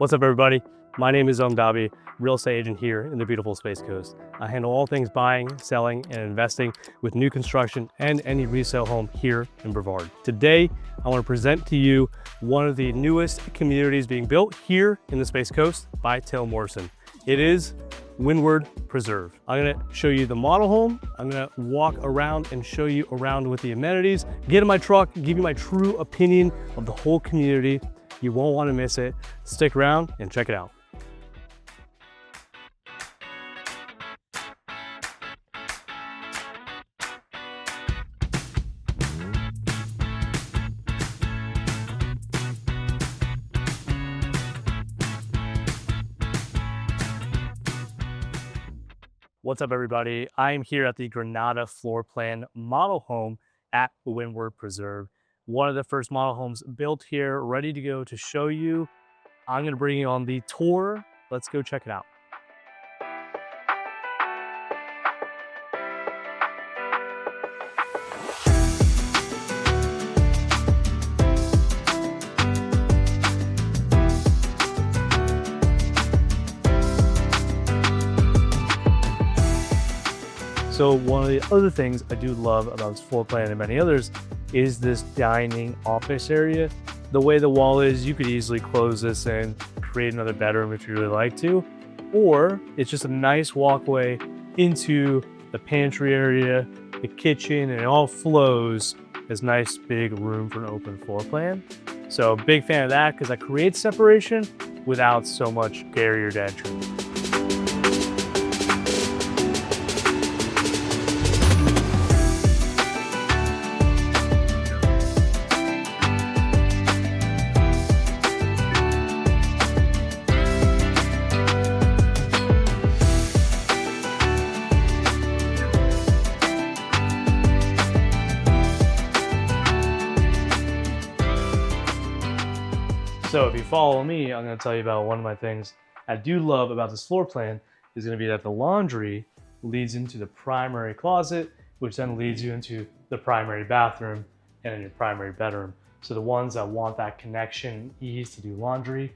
What's up, everybody? My name is Dabi, real estate agent here in the beautiful Space Coast. I handle all things buying, selling, and investing with new construction and any resale home here in Brevard. Today, I want to present to you one of the newest communities being built here in the Space Coast by Taylor Morrison. It is Windward Preserve. I'm gonna show you the model home. I'm gonna walk around and show you around with the amenities, get in my truck, give you my true opinion of the whole community. You won't want to miss it. Stick around and check it out. What's up, everybody? I am here at the Grenada floor plan model home at Windward Preserve. One of the first model homes built here, ready to go to show you. I'm gonna bring you on the tour. Let's go check it out. So one of the other things I do love about this floor plan and many others is this dining office area. The way the wall is, you could easily close this and create another bedroom if you really like to, or it's just a nice walkway into the pantry area, the kitchen, and it all flows as nice big room for an open floor plan. So big fan of that because that creates separation without so much barriered entry. So if you follow me, I'm going to tell you about one of my things I do love about this floor plan is going to be that the laundry leads into the primary closet, which then leads you into the primary bathroom and your primary bedroom. So the ones that want that connection, ease to do laundry,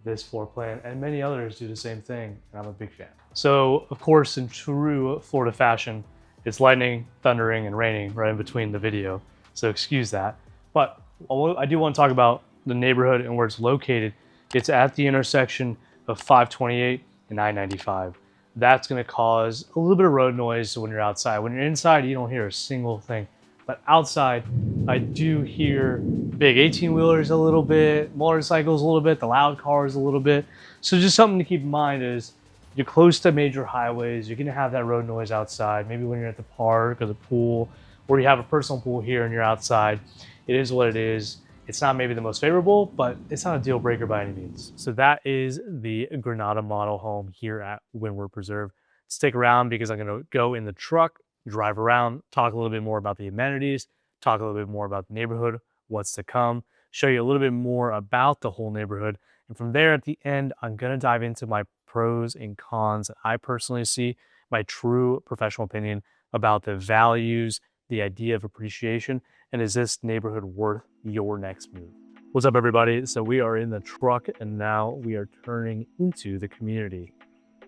this floor plan and many others do the same thing, and I'm a big fan. So of course, in true Florida fashion, it's lightning, thundering, and raining right in between the video. So excuse that. But I do want to talk about the neighborhood and where it's located. It's at the intersection of 528 and I-95. That's going to cause a little bit of road noise when you're outside. When you're inside, you don't hear a single thing. But outside, I do hear big 18-wheelers a little bit, motorcycles a little bit, the loud cars a little bit. So just something to keep in mind is you're close to major highways. You're going to have that road noise outside. Maybe when you're at the park or the pool, or you have a personal pool here and you're outside. It is what it is. It's not maybe the most favorable, but it's not a deal breaker by any means. So that is the Grenada model home here at Windward Preserve. Stick around because I'm gonna go in the truck, drive around, talk a little bit more about the amenities, talk a little bit more about the neighborhood, what's to come, show you a little bit more about the whole neighborhood. And from there at the end, I'm gonna dive into my pros and cons that I personally see, my true professional opinion about the values, the idea of appreciation, and is this neighborhood worth your next move? What's up, everybody? So we are in the truck and now we are turning into the community.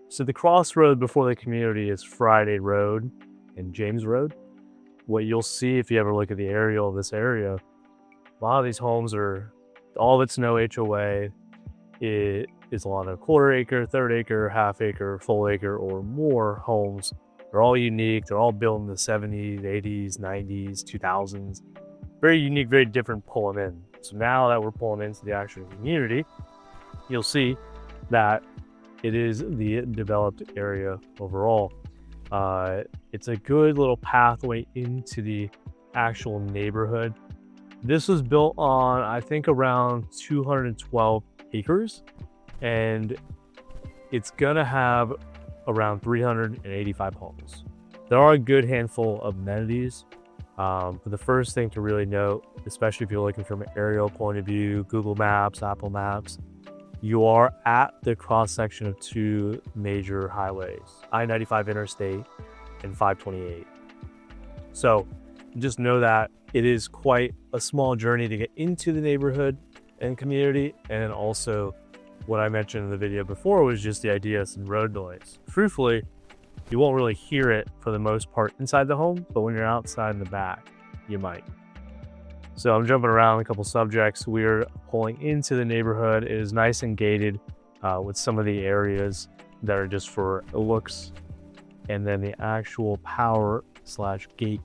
So the crossroad before the community is Friday Road and James Road. What you'll see if you ever look at the aerial of this area, a lot of these homes are, all of it's no HOA. It is a lot of quarter acre, third acre, half acre, full acre, or more homes. They're all unique. They're all built in the 70s, 80s, 90s, 2000s. Very unique, very different pulling in. So now that we're pulling into the actual community, you'll see that it is the developed area overall. It's a good little pathway into the actual neighborhood. This was built on, I think, around 212 acres, and it's gonna have around 385 homes. There are a good handful of amenities. But the first thing to really note, especially if you're looking from an aerial point of view, Google Maps, Apple Maps, you are at the cross section of two major highways, I-95 Interstate and 528. So just know that it is quite a small journey to get into the neighborhood and community, and also what I mentioned in the video before was just the idea of some road noise. Truthfully, you won't really hear it for the most part inside the home, but when you're outside in the back, you might. So I'm jumping around a couple subjects. We're pulling into the neighborhood. It is nice and gated with some of the areas that are just for looks, and then the actual power/gate.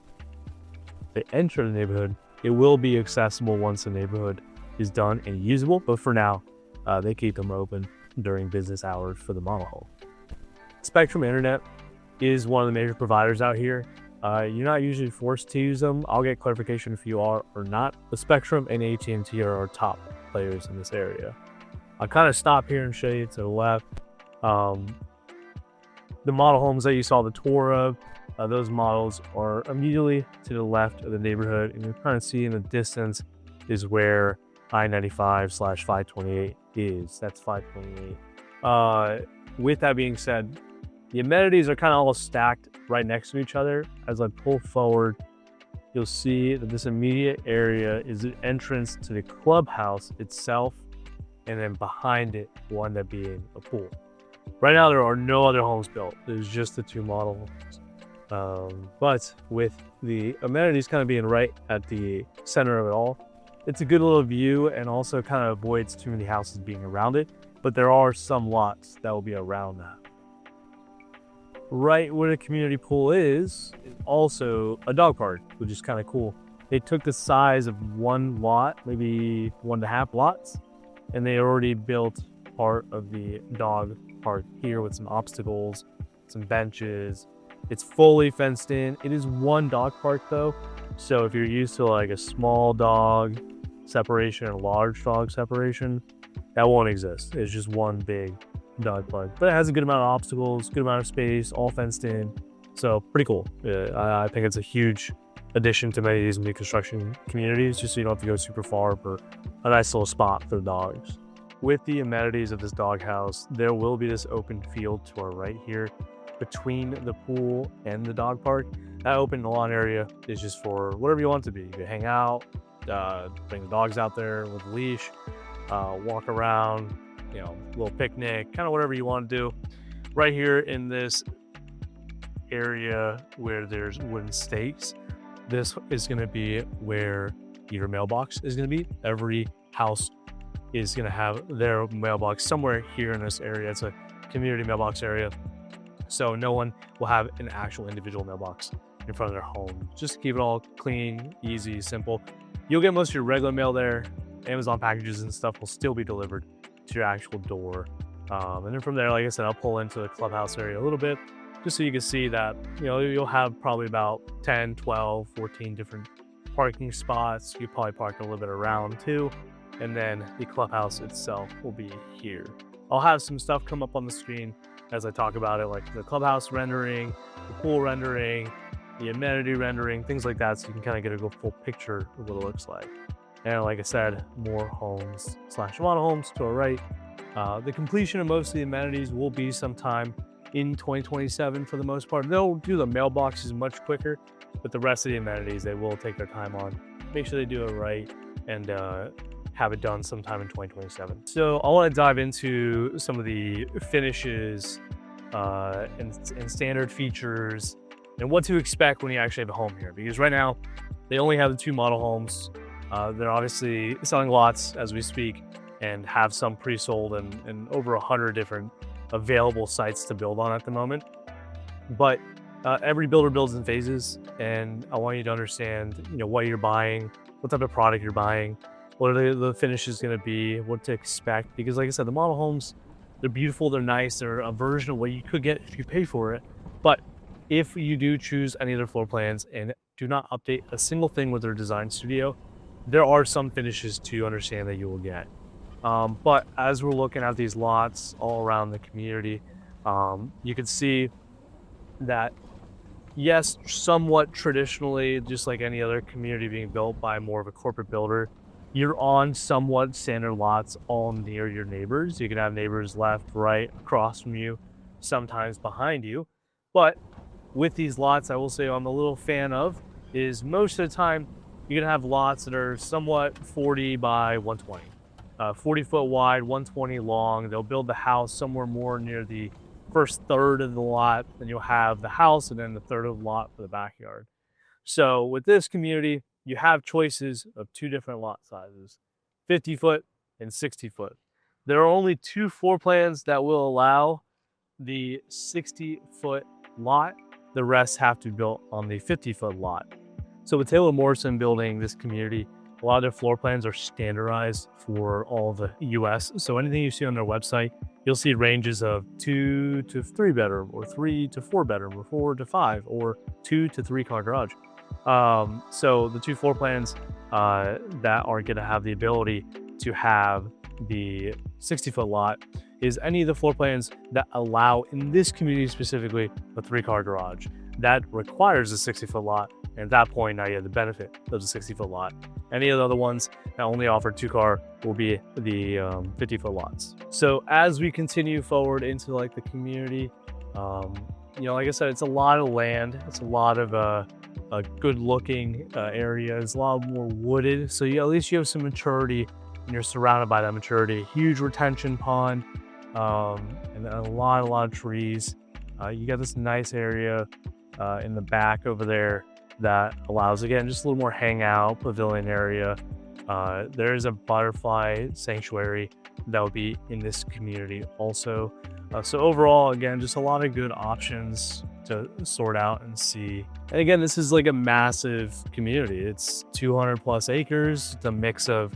They enter the neighborhood. It will be accessible once the neighborhood is done and usable, but for now, they keep them open during business hours for the model home. Spectrum Internet is one of the major providers out here. You're not usually forced to use them. I'll get clarification if you are or not. But Spectrum and AT&T are our top players in this area. I'll kind of stop here and show you to the left. The model homes that you saw the tour of, those models are immediately to the left of the neighborhood, and you kind of see in the distance is where I-95/528 is. That's 528. With that being said, the amenities are kind of all stacked right next to each other. As I pull forward, you'll see that this immediate area is the entrance to the clubhouse itself, and then behind it will end up being a pool. Right now, there are no other homes built. There's just the 2 model homes. But with the amenities kind of being right at the center of it all, it's a good little view, and also kind of avoids too many houses being around it. But there are some lots that will be around that. Right where the community pool is also a dog park, which is kind of cool. They took the size of 1 lot, maybe 1.5 lots, and they already built part of the dog park here with some obstacles, some benches. It's fully fenced in. It is 1 dog park though, so if you're used to like a small dog separation and large dog separation, that won't exist. It's just 1 big dog park, but it has a good amount of obstacles, good amount of space, all fenced in, so pretty cool. I think it's a huge addition to many of these new construction communities, just so you don't have to go super far for a nice little spot for the dogs. With the amenities of this doghouse, there will be this open field to our right here between the pool and the dog park. That open lawn area is just for whatever you want it to be. You can hang out, bring the dogs out there with a leash, walk around, little picnic, kind of whatever you want to do. Right here in this area where there's wooden stakes, this is going to be where your mailbox is going to be. Every house is going to have their mailbox somewhere here in this area. It's a community mailbox area, so no one will have an actual individual mailbox in front of their home. Just to keep it all clean, easy, simple. You'll get most of your regular mail there. Amazon packages and stuff will still be delivered to your actual door. And then from there, like I said, I'll pull into the clubhouse area a little bit, just so you can see that, you'll have probably about 10, 12, 14 different parking spots. You probably park a little bit around too. And then the clubhouse itself will be here. I'll have some stuff come up on the screen as I talk about it, like the clubhouse rendering, the pool rendering, the amenity rendering, things like that, so you can kind of get a full picture of what it looks like. And like I said, more homes/model homes to our right. The completion of most of the amenities will be sometime in 2027 for the most part. They'll do the mailboxes much quicker, but the rest of the amenities, they will take their time on. Make sure they do it right and have it done sometime in 2027. So I want to dive into some of the finishes and standard features and what to expect when you actually have a home here. Because right now, they only have the 2 model homes. They're obviously selling lots as we speak and have some pre-sold and over 100 different available sites to build on at the moment. But every builder builds in phases, and I want you to understand, what you're buying, what type of product you're buying, what are the finishes going to be, what to expect. Because like I said, the model homes, they're beautiful, they're nice, they're a version of what you could get if you pay for it. But if you do choose any of their floor plans and do not update a single thing with their design studio, there are some finishes to understand that you will get. But as we're looking at these lots all around the community, you can see that, yes, somewhat traditionally, just like any other community being built by more of a corporate builder, you're on somewhat standard lots all near your neighbors. You can have neighbors left, right, across from you, sometimes behind you. But with these lots, I will say I'm a little fan of is most of the time you're gonna have lots that are somewhat 40 by 120. 40-foot wide, 120 long. They'll build the house somewhere more near the first third of the lot. Then you'll have the house and then the third of the lot for the backyard. So with this community, you have choices of 2 different lot sizes, 50 foot and 60 foot. There are only 2 floor plans that will allow the 60-foot lot. The rest have to be built on the 50-foot lot. So with Taylor Morrison building this community, a lot of their floor plans are standardized for all the US. So anything you see on their website, you'll see ranges of 2 to 3 bedroom, or 3 to 4 bedroom, or 4 to 5, or 2 to 3 car garage. So the 2 floor plans that are going to have the ability to have the 60-foot lot is any of the floor plans that allow, in this community specifically, a 3-car garage. That requires a 60-foot lot, and at that point, now you have the benefit of the 60-foot lot. Any of the other ones that only offer 2-car will be the 50-foot lots. So as we continue forward into like the community, like I said, it's a lot of land. It's a lot of a good-looking area. It's a lot more wooded, so at least you have some maturity, and you're surrounded by that maturity. Huge retention pond, and a lot of trees. You got this nice area in the back over there that allows, again, just a little more hangout, pavilion area. There is a butterfly sanctuary that will be in this community also. So overall, again, just a lot of good options to sort out and see. And again, this is like a massive community. It's 200 plus acres. It's a mix of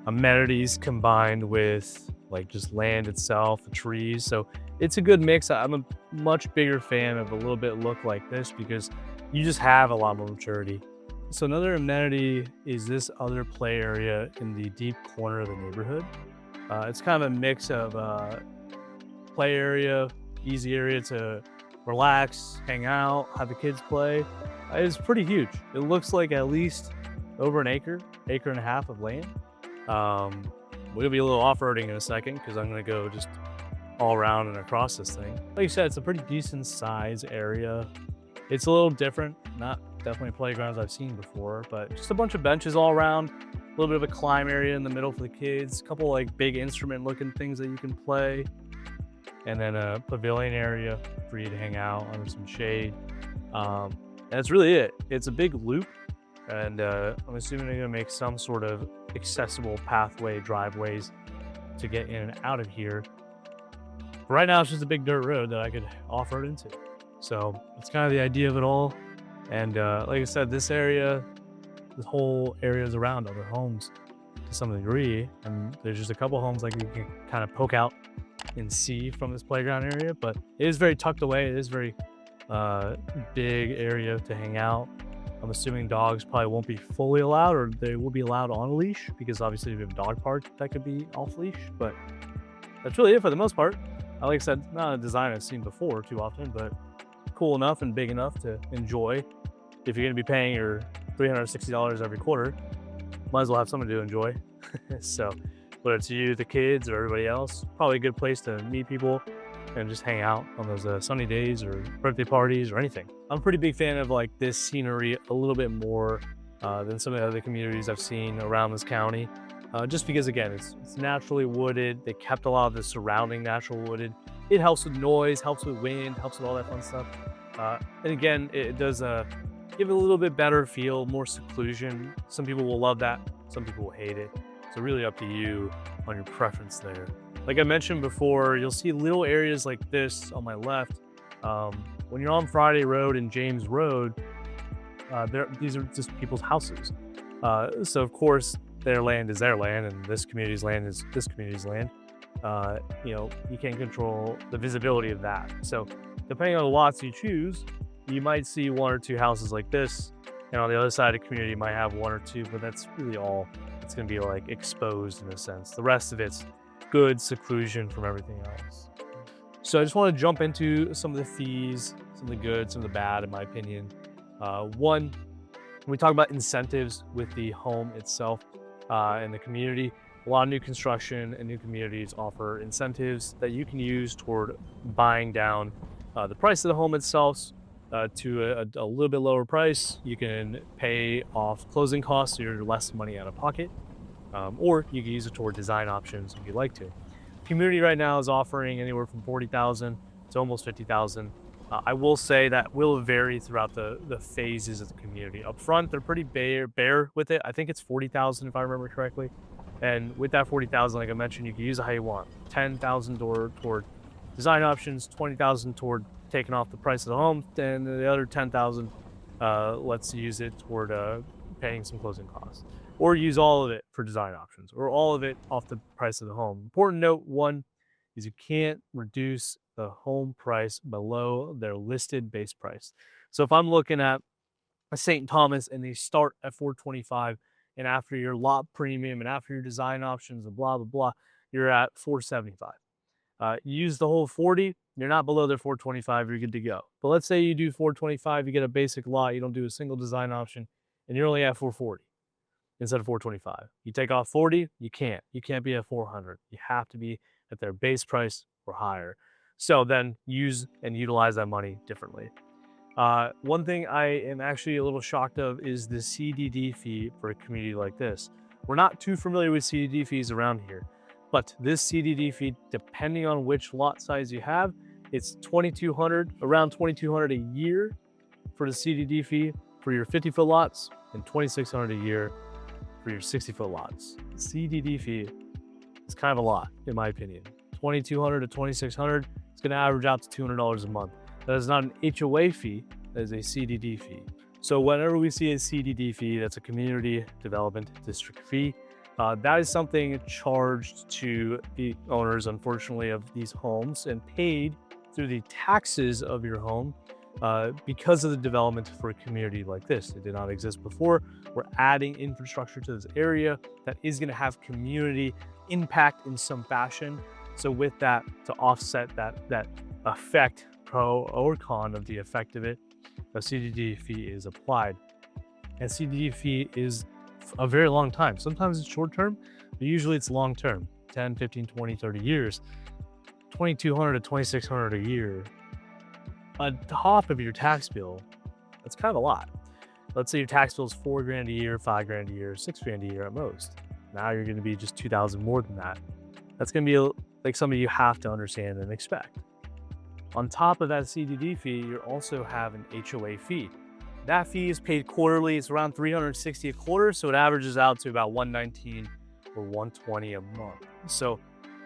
amenities combined with like just land itself, the trees. So it's a good mix. I'm a much bigger fan of a little bit look like this because you just have a lot more maturity. So another amenity is this other play area in the deep corner of the neighborhood. It's kind of a mix of play area, easy area to relax, hang out, have the kids play. It's pretty huge. It looks like at least over an acre and a half of land. We'll be a little off-roading in a second because I'm going to go just all around and across this thing. Like you said, it's a pretty decent size area. It's a little different, not definitely playgrounds I've seen before, but just a bunch of benches all around, a little bit of a climb area in the middle for the kids, a couple like big instrument looking things that you can play, and then a pavilion area for you to hang out under some shade. And that's really it. It's a big loop, and I'm assuming they're gonna make some sort of accessible pathway, driveways to get in and out of here. But right now it's just a big dirt road that I could off-road into. So it's kind of the idea of it all. And like I said, this area, the whole area is around other homes to some degree. And there's just a couple homes like you can kind of poke out and see from this playground area, but it is very tucked away. It is very big area to hang out. I'm assuming dogs probably won't be fully allowed, or they will be allowed on a leash, because obviously we have a dog park that could be off leash, but that's really it for the most part. Like I said, not a design I've seen before too often, but cool enough and big enough to enjoy. If you're gonna be paying your $360 every quarter, might as well have something to enjoy. So whether it's you, the kids, or everybody else, probably a good place to meet people and just hang out on those sunny days or birthday parties or anything. I'm a pretty big fan of like this scenery a little bit more than some of the other communities I've seen around this county. Just because, again, it's naturally wooded. They kept a lot of the surrounding natural wooded. It helps with noise, helps with wind, helps with all that fun stuff. And again, it does give it a little bit better feel, more seclusion. Some people will love that. Some people will hate it. So really up to you on your preference there. Like I mentioned before, you'll see little areas like this on my left. When you're on Friday Road and James Road, these are just people's houses. So of course, their land is their land, and this community's land is this community's land. You can't control the visibility of that. So depending on the lots you choose, you might see 1 or 2 houses like this, and on the other side of the community you might have 1 or 2, but that's really all it's going to be like exposed in a sense. The rest of it's good seclusion from everything else. So I just want to jump into some of the fees, some of the good, some of the bad, in my opinion. One, when we talk about incentives with the home itself and the community, a lot of new construction and new communities offer incentives that you can use toward buying down the price of the home itself to a little bit lower price. You can pay off closing costs, so you're less money out of pocket. or you can use it toward design options if you'd like to. Community right now is offering anywhere from 40,000 to almost 50,000. I will say that will vary throughout the phases of the community. Up front, they're pretty bare with it. I think it's 40,000 if I remember correctly. And with that 40,000, like I mentioned, you can use it how you want. 10,000 toward design options, 20,000 toward taking off the price of the home, and the other 10,000 let's use it toward paying some closing costs, or use all of it for design options, or all of it off the price of the home. Important note one is you can't reduce the home price below their listed base price. So if I'm looking at a St. Thomas and they start at 425, and after your lot premium and after your design options and blah blah blah, you're at 475. Use the whole 40, you're not below their 425, you're good to go. But let's say you do 425, you get a basic lot, you don't do a single design option, and you're only at 440 instead of 425. You take off 40, you can't be at 400. You have to be at their base price or higher. So then use and utilize that money differently. One thing I am actually a little shocked of is the CDD fee for a community like this. We're not too familiar with CDD fees around here, but this CDD fee, depending on which lot size you have, it's $2,200, around $2,200 a year for the CDD fee for your 50-foot lots, and $2,600 a year for your 60-foot lots. The CDD fee is kind of a lot, in my opinion. $2,200 to $2,600, it's going to average out to $200 a month. That is not an HOA fee, that is a CDD fee. So whenever we see a CDD fee, that's a community development district fee. That is something charged to the owners, unfortunately, of these homes and paid through the taxes of your home because of the development for a community like this. It did not exist before. We're adding infrastructure to this area that is going to have community impact in some fashion. So with that, to offset that effect, pro or con of the effect of it, a CDD fee is applied. And CDD fee is a very long time. Sometimes it's short term, but usually it's long term, 10, 15, 20, 30 years. $2,200 to $2,600 a year on top of your tax bill. That's kind of a lot. Let's say your tax bill is $4,000 a year, $5,000 a year, $6,000 a year at most. Now you're going to be just $2,000 more than that. That's going to be like something you have to understand and expect. On top of that CDD fee, you also have an HOA fee. That fee is paid quarterly. It's around $360 a quarter, so it averages out to about $119 or $120 a month. So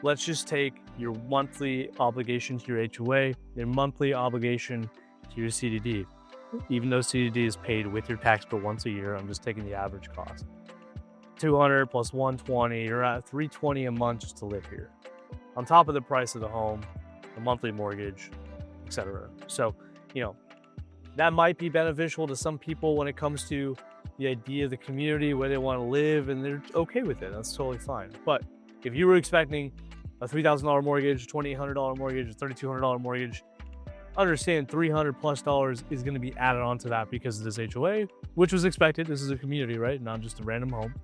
let's just take your monthly obligation to your HOA, your monthly obligation to your CDD. Even though CDD is paid with your tax bill once a year, I'm just taking the average cost. $200 plus $120, you're at $320 a month just to live here. On top of the price of the home, the monthly mortgage, etc. So, that might be beneficial to some people when it comes to the idea of the community, where they want to live, and they're okay with it. That's totally fine. But if you were expecting a $3,000 mortgage, $2,800 mortgage, a $3,200 mortgage, understand $300 plus is going to be added onto that because of this HOA, which was expected. This is a community, right? Not just a random home.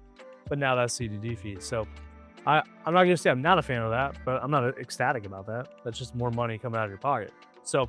But now that's CDD fee. So I'm not going to say I'm not a fan of that, but I'm not ecstatic about that. That's just more money coming out of your pocket. So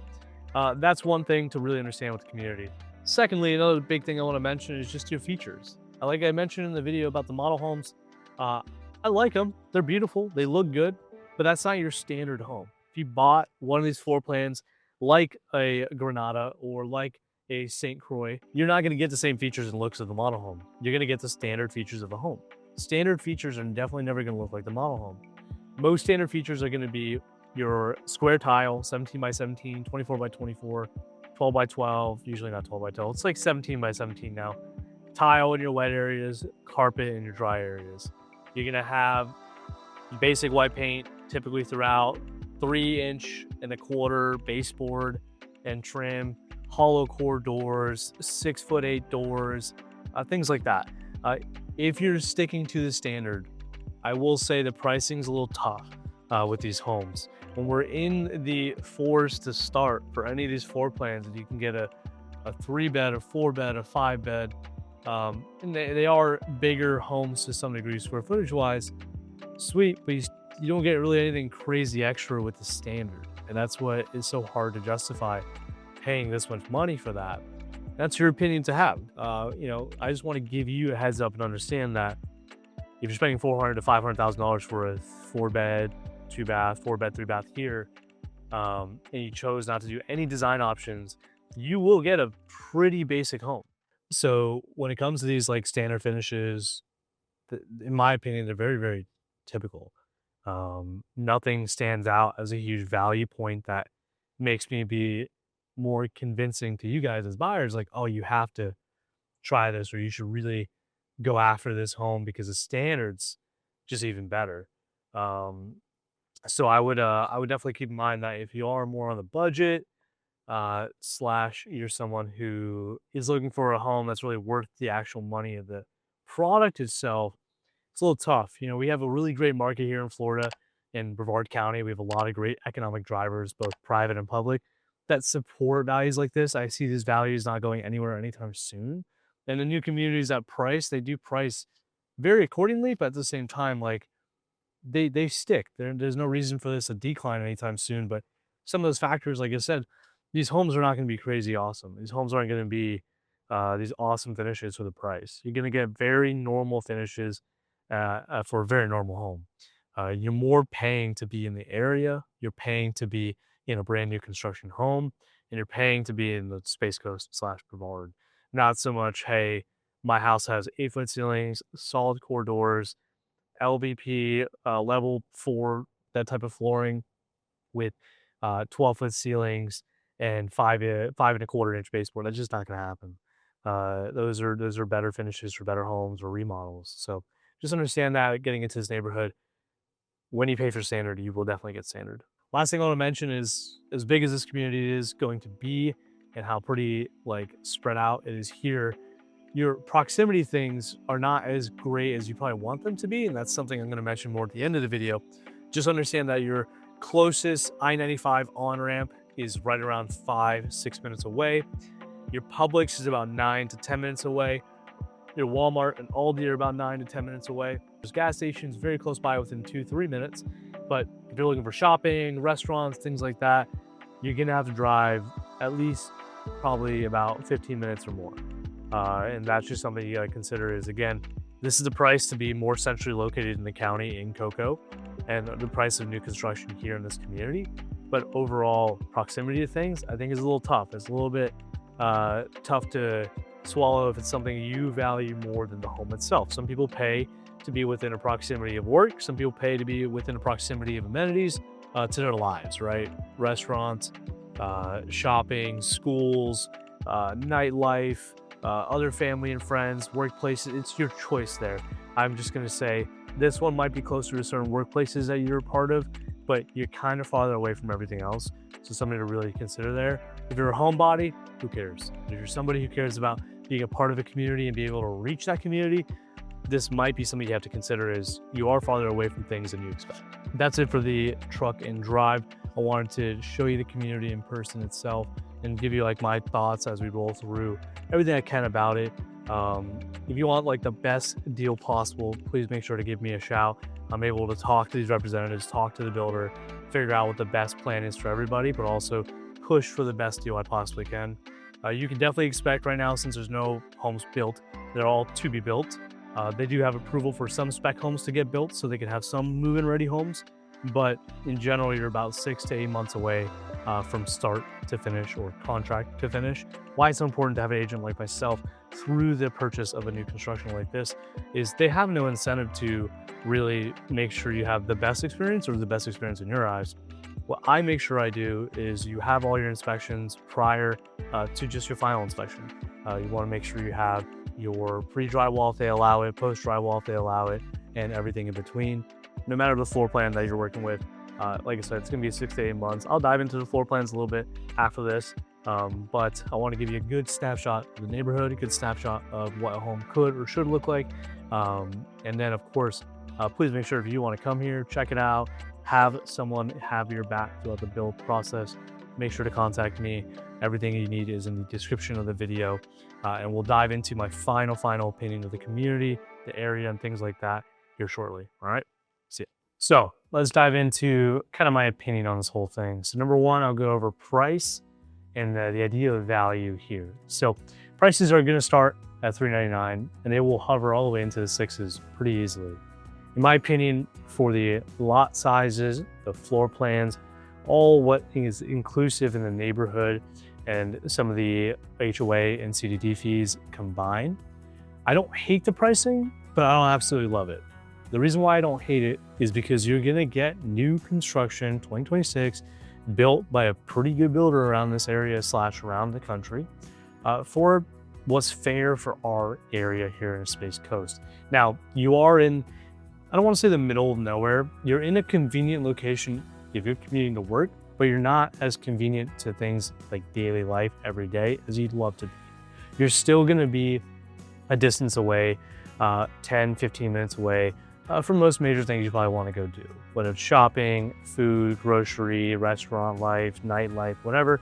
that's one thing to really understand with the community. Secondly, another big thing I want to mention is just your features. Like I mentioned in the video about the model homes, I like them. They're beautiful. They look good, but that's not your standard home. If you bought one of these floor plans like a Grenada or like a St. Croix, you're not going to get the same features and looks of the model home. You're going to get the standard features of a home. Standard features are definitely never going to look like the model home. Most standard features are going to be your square tile, 17 by 17, 24 by 24, 12 by 12, usually not 12 by 12. It's like 17 by 17 now. Tile in your wet areas, carpet in your dry areas. You're going to have basic white paint typically throughout, 3.25-inch baseboard and trim, hollow core doors, 6'8" doors, things like that. If you're sticking to the standard, I will say the pricing's a little tough with these homes. When we're in the fours to start for any of these floor plans, you can get a 3-bed, a 4-bed, a 5-bed, and they are bigger homes to some degree square footage wise. Sweet, but you don't get really anything crazy extra with the standard, and that's what is so hard to justify paying this much money for that. That's your opinion to have. I just want to give you a heads up and understand that if you're spending $400,000 to $500,000 for a 4-bed, 2-bath, 4-bed, 3-bath here, and you chose not to do any design options, you will get a pretty basic home. So when it comes to these like standard finishes, in my opinion, they're very, very typical. Nothing stands out as a huge value point that makes me be more convincing to you guys as buyers. Like, oh, you have to try this, or you should really go after this home because the standards just even better. Um, so I would definitely keep in mind that if you are more on the budget, slash you're someone who is looking for a home that's really worth the actual money of the product itself, it's a little tough. You know, we have a really great market here in Florida, in Brevard County. We have a lot of great economic drivers, both private and public, that support values like this. I see these values not going anywhere anytime soon. And the new communities that price, they do price very accordingly, but at the same time, like they stick. There's no reason for this to decline anytime soon. But some of those factors, like I said, these homes are not going to be crazy awesome. These homes aren't going to be these awesome finishes for the price. You're going to get very normal finishes for a very normal home. You're more paying to be in the area. You're paying to be in a brand new construction home, and you're paying to be in the Space Coast slash Brevard. Not so much, hey, my house has 8-foot ceilings, solid core doors, LVP, level 4, that type of flooring with 12-foot ceilings and 5.25-inch baseboard. That's just not going to happen. Those are better finishes for better homes or remodels. So just understand that getting into this neighborhood, when you pay for standard, you will definitely get standard. Last thing I want to mention is, as big as this community is going to be and how pretty like spread out it is here, your proximity things are not as great as you probably want them to be. And that's something I'm going to mention more at the end of the video. Just understand that your closest I-95 on-ramp is right around 5-6 minutes away. Your Publix is about 9 to 10 minutes away. Your Walmart and Aldi are about 9 to 10 minutes away. There's gas stations very close by within 2-3 minutes. But if you're looking for shopping, restaurants, things like that, you're gonna have to drive at least probably about 15 minutes or more. And that's just something you gotta consider is, again, this is the price to be more centrally located in the county in Cocoa and the price of new construction here in this community. But overall proximity to things, I think, is a little tough. It's a little bit tough to swallow if it's something you value more than the home itself. Some people pay to be within a proximity of work. Some people pay to be within a proximity of amenities to their lives, right? Restaurants, shopping, schools, nightlife, other family and friends, workplaces. It's your choice there. I'm just going to say this one might be closer to certain workplaces that you're a part of, but you're kind of farther away from everything else. So something to really consider there. If you're a homebody, who cares? If you're somebody who cares about being a part of a community and being able to reach that community, this might be something you have to consider, is you are farther away from things than you expect. That's it for the truck and drive. I wanted to show you the community in person itself and give you like my thoughts as we roll through everything I can about it. If you want like the best deal possible, please make sure to give me a shout. I'm able to talk to these representatives, talk to the builder, figure out what the best plan is for everybody, but also push for the best deal I possibly can. You can definitely expect right now, since there's no homes built, they're all to be built. They do have approval for some spec homes to get built, so they can have some move-in ready homes. But in general, you're about 6 to 8 months away from start to finish or contract to finish. Why it's so important to have an agent like myself through the purchase of a new construction like this is they have no incentive to really make sure you have the best experience or the best experience in your eyes. What I make sure I do is you have all your inspections prior to just your final inspection. You want to make sure you have your pre-drywall if they allow it, post-drywall if they allow it, and everything in between. No matter the floor plan that you're working with, like I said, it's going to be 6 to 8 months. I'll dive into the floor plans a little bit after this, but I want to give you a good snapshot of the neighborhood, a good snapshot of what a home could or should look like. And then, of course, please make sure if you want to come here, check it out, have someone have your back throughout the build process, make sure to contact me. Everything you need is in the description of the video, and we'll dive into my final opinion of the community, the area, and things like that here shortly. All right, see ya. So let's dive into kind of my opinion on this whole thing. So number one, I'll go over price and the idea of value here. So prices are going to start at $399, and they will hover all the way into the 6s pretty easily. In my opinion, for the lot sizes, the floor plans, all what is inclusive in the neighborhood and some of the HOA and CDD fees combined, I don't hate the pricing, but I don't absolutely love it. The reason why I don't hate it is because you're gonna get new construction 2026 built by a pretty good builder around this area / around the country for what's fair for our area here in the Space Coast. Now, you are in, I don't want to say the middle of nowhere, you're in a convenient location if you're commuting to work, but you're not as convenient to things like daily life every day as you'd love to be. You're still gonna be a distance away, 10, 15 minutes away from most major things you probably want to go do, whether it's shopping, food, grocery, restaurant life, nightlife, whatever.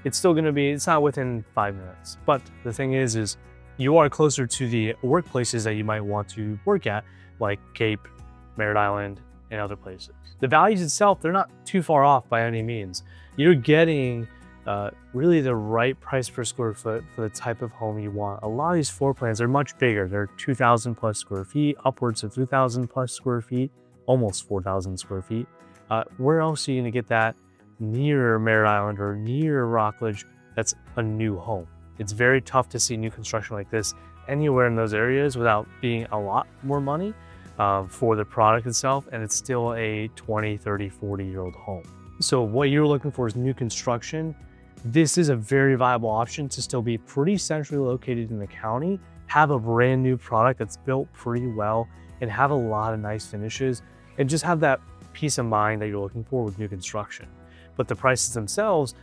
It's still going to be, it's not within 5 minutes. But the thing is you are closer to the workplaces that you might want to work at, like Cape, Merritt Island, and other places. The values itself, they're not too far off by any means. You're getting really the right price per square foot for the type of home you want. A lot of these floor plans are much bigger. They're 2,000 plus square feet, upwards of 3,000 plus square feet, almost 4,000 square feet. Where else are you gonna get that near Merritt Island or near Rockledge? That's a new home. It's very tough to see new construction like this anywhere in those areas without being a lot more money for the product itself, and it's still a 20, 30, 40-year-old home. So what you're looking for is new construction. This is a very viable option to still be pretty centrally located in the county, have a brand new product that's built pretty well, and have a lot of nice finishes, and just have that peace of mind that you're looking for with new construction. But the prices themselves,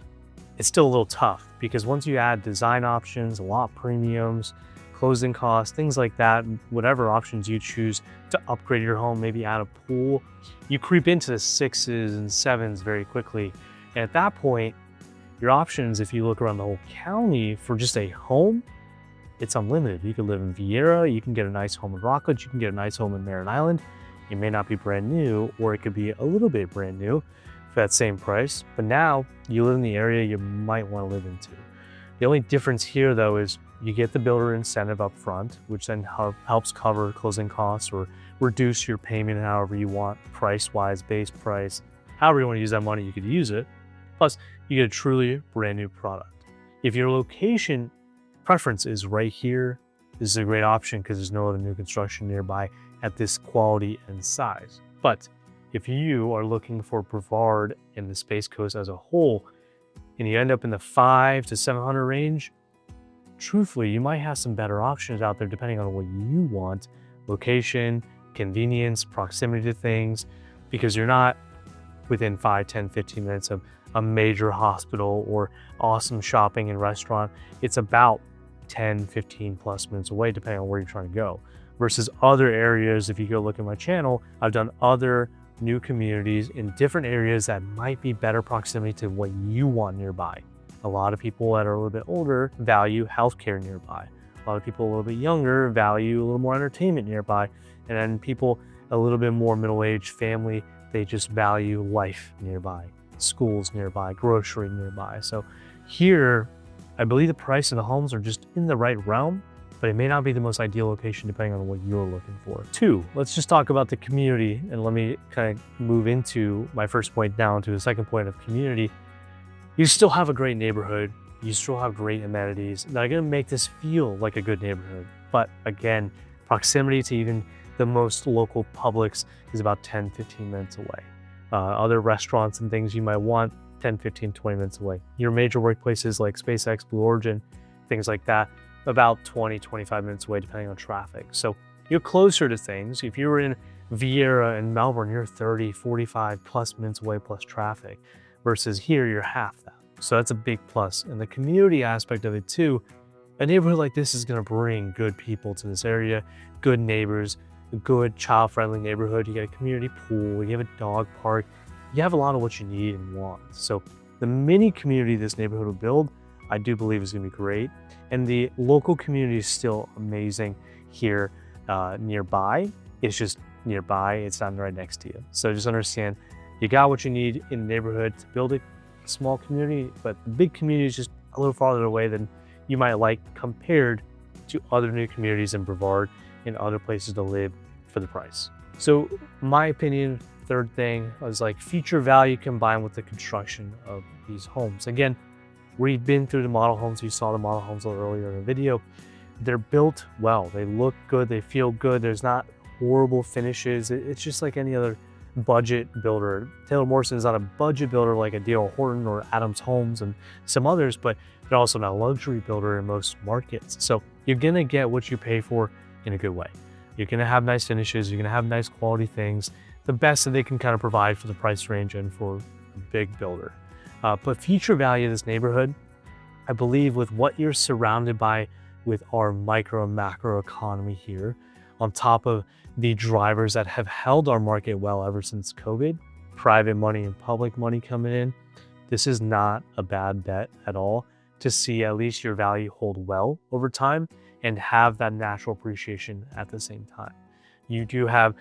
it's still a little tough because once you add design options, lot premiums, closing costs, things like that, whatever options you choose to upgrade your home, maybe add a pool, you creep into the 6s and 7s very quickly. And at that point, your options, if you look around the whole county for just a home, it's unlimited. You could live in Vieira, you can get a nice home in Rockledge, you can get a nice home in Merritt Island. It may not be brand new, or it could be a little bit brand new for that same price. But now you live in the area you might want to live into. The only difference here though is you get the builder incentive up front, which then helps cover closing costs or reduce your payment however you want, price-wise, base price. However you want to use that money, you could use it. Plus, you get a truly brand new product. If your location preference is right here, this is a great option because there's no other new construction nearby at this quality and size. But if you are looking for Brevard and the Space Coast as a whole, and you end up in the 500 to 700 range, truthfully, you might have some better options out there depending on what you want, location, convenience, proximity to things, because you're not within 5, 10, 15 minutes of a major hospital or awesome shopping and restaurant. It's about 10, 15 plus minutes away, depending on where you're trying to go. Versus other areas, if you go look at my channel, I've done other new communities in different areas that might be better proximity to what you want nearby. A lot of people that are a little bit older value healthcare nearby. A lot of people a little bit younger value a little more entertainment nearby. And then people a little bit more middle-aged family, they just value life nearby, schools nearby, grocery nearby. So here, I believe the price of the homes are just in the right realm, but it may not be the most ideal location depending on what you're looking for. 2, let's just talk about the community, and let me kind of move into my first point down to the second point of community. You still have a great neighborhood, you still have great amenities that are gonna make this feel like a good neighborhood. But again, proximity to even the most local Publix is about 10, 15 minutes away. Other restaurants and things you might want, 10, 15, 20 minutes away. Your major workplaces like SpaceX, Blue Origin, things like that, about 20, 25 minutes away depending on traffic. So you're closer to things. If you were in Vieira and Melbourne, you're 30, 45 plus minutes away plus traffic, versus here you're half that. So that's a big plus. And the community aspect of it too, a neighborhood like this is gonna bring good people to this area, good neighbors, a good child-friendly neighborhood. You get a community pool, you have a dog park, you have a lot of what you need and want. So the mini community this neighborhood will build, I do believe is gonna be great. And the local community is still amazing here nearby. It's just nearby, it's not right next to you. So just understand, you got what you need in the neighborhood to build a small community, but the big community is just a little farther away than you might like compared to other new communities in Brevard and other places to live for the price. So my opinion, third thing is like future value combined with the construction of these homes. Again, we've been through the model homes. You saw the model homes a little earlier in the video. They're built well. They look good. They feel good. There's not horrible finishes. It's just like any other budget builder. Taylor Morrison is not a budget builder like a D.R. Horton or Adams Homes and some others, but they're also not a luxury builder in most markets. So you're gonna get what you pay for in a good way. You're gonna have nice finishes. You're gonna have nice quality things, the best that they can kind of provide for the price range and for a big builder. But future value of this neighborhood, I believe with what you're surrounded by with our micro and macro economy here, on top of the drivers that have held our market well ever since COVID, private money and public money coming in, this is not a bad bet at all to see at least your value hold well over time and have that natural appreciation at the same time. You do have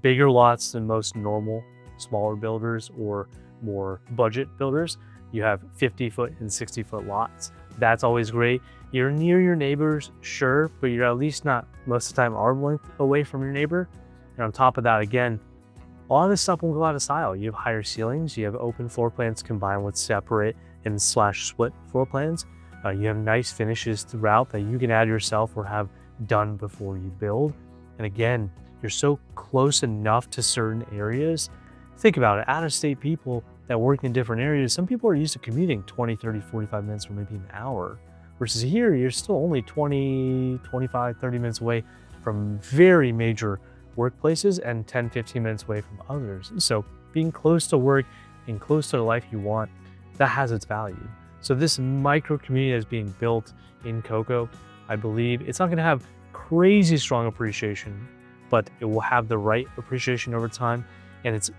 bigger lots than most normal smaller builders or more budget builders. You have 50-foot and 60-foot lots. That's always great. You're near your neighbors, sure, but you're at least not most of the time arm length away from your neighbor. And on top of that, again, a lot of this stuff will go out of style. You have higher ceilings, you have open floor plans combined with separate and split floor plans. You have nice finishes throughout that you can add yourself or have done before you build. And again, you're so close enough to certain areas. Think about it, out-of-state people that work in different areas, some people are used to commuting 20, 30, 45 minutes or maybe an hour. Versus here, you're still only 20, 25, 30 minutes away from very major workplaces and 10, 15 minutes away from others. So being close to work and close to the life you want, that has its value. So this micro community that's being built in Cocoa, I believe it's not gonna have crazy strong appreciation, but it will have the right appreciation over time. And it's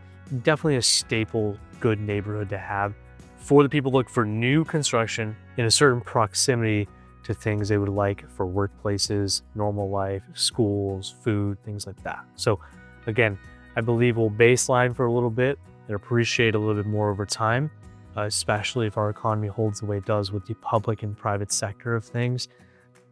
definitely a staple, good neighborhood to have for the people who look for new construction in a certain proximity to things they would like for workplaces, normal life, schools, food, things like that. So again, I believe we'll baseline for a little bit and appreciate a little bit more over time, especially if our economy holds the way it does with the public and private sector of things.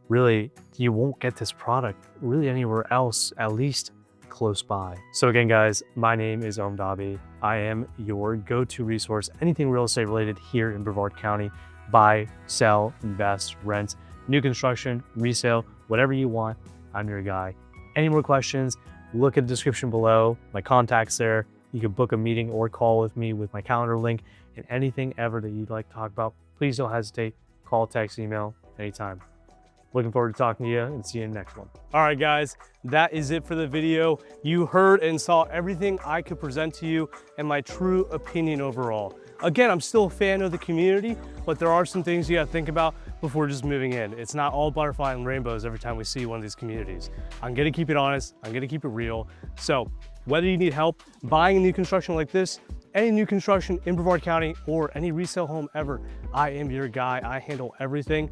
Really, you won't get this product really anywhere else, at least close by. So again, guys, my name is Dabi. I am your go-to resource, anything real estate related here in Brevard County. Buy, sell, invest, rent, new construction, resale, whatever you want, I'm your guy. Any more questions, look at the description below, my contact's there. You can book a meeting or call with me with my calendar link, and anything ever that you'd like to talk about, please don't hesitate. Call, text, email, anytime. Looking forward to talking to you and see you in the next one. All right, guys, that is it for the video. You heard and saw everything I could present to you and my true opinion overall. Again, I'm still a fan of the community, but there are some things you gotta think about before just moving in. It's not all butterfly and rainbows every time we see one of these communities. I'm gonna keep it honest, I'm gonna keep it real. So whether you need help buying a new construction like this, any new construction in Brevard County, or any resale home ever, I am your guy. I handle everything.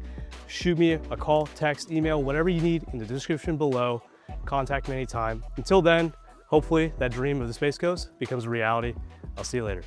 Shoot me a call, text, email, whatever you need in the description below. Contact me anytime. Until then, hopefully that dream of the Space Coast becomes a reality. I'll see you later.